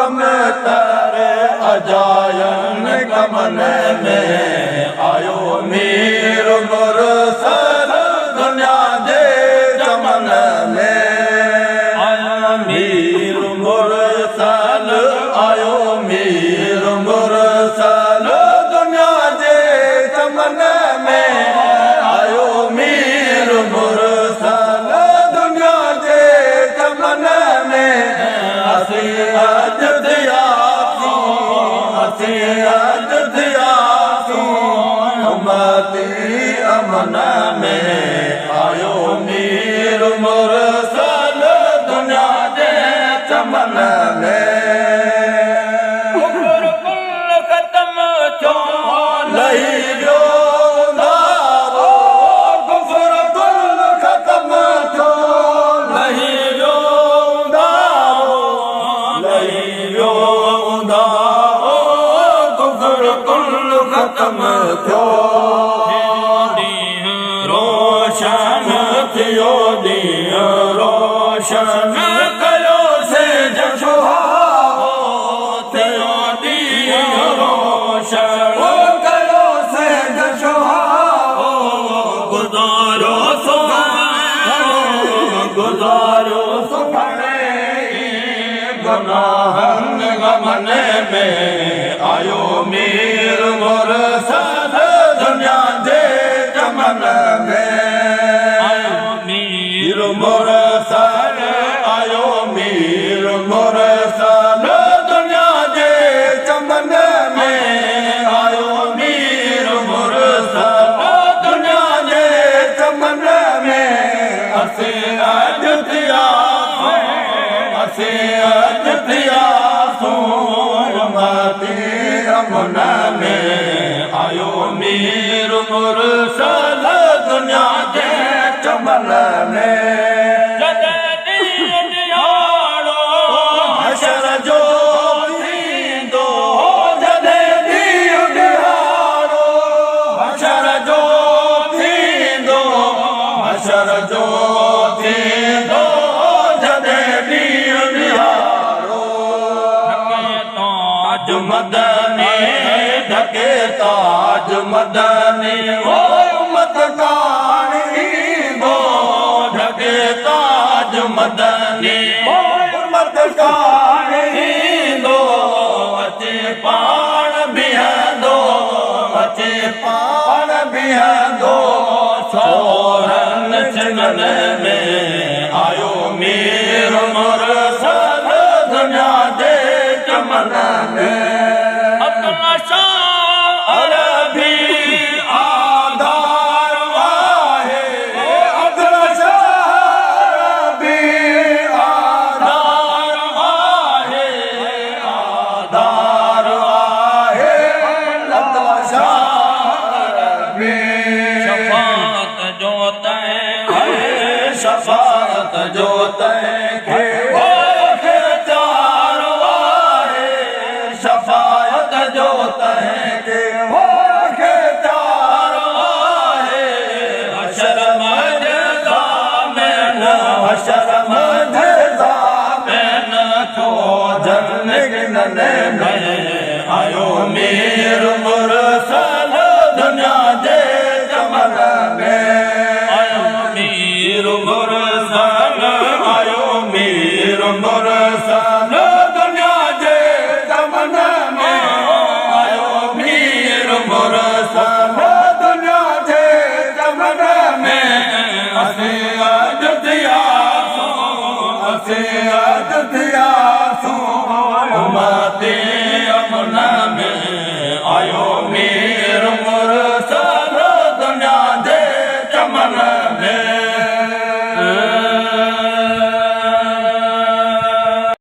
ममतर अजायन कमन में आयो मीर मुरसल दुनिया जे चमन में आयो मीर मुरसल आयो मीर मुरसल दुनिया जे चमन में आयो मीर मुरसल दुनिया जे चमन में असी अज दियासी असी अज दियासी उम्मती अमन में आयो मीर मुरसल दुनिया जे चमन में रोशन थियो दिया रोशन कयो से जशो थियो दिया रोशन कयो से जशो गुजारो सुखने गुनाहन गमन में आयो मीर मुरसल दुनिया जे चमन में आयो मीर मुरसल आयो मीर मुरसल दुनिया जे चमन में आयो मीर मुरसल दुनिया जे चमन में असे अज थियासूं असे अज थियासूं उम्मती अमन में आयो मीर मुरसल दुनिया जे चमन में हशर जो थींदो जॾहिं ॾींहुं ॾिहाड़ो हशर जो थींदो हशर जो थींदो जॾहिं ॾींहुं ॾिहाड़ो ताज मदनी ढके ताज मदनी ओ उम्मत काणी दो ढके ताज मदनी ओ उम्मत काणी दो अचे पाण बीहंदो अचे पाण बीहंदो छोरन छिनन में आयो मीर मुरसल दुनिया जे चमन में शफात जो तैखे चारो आहे शफात जो तैखे चारो आहे हशर मजदा में न हशर मजदा में न थो जन्नत में आयो मीर मुरसल दुनिया जे चमन में मुरसल आयो मीर मुरसल दुनिया जे चमन में आयो मीर मुरसल दुनिया जे चमन में असे अज थियासूं उम्मती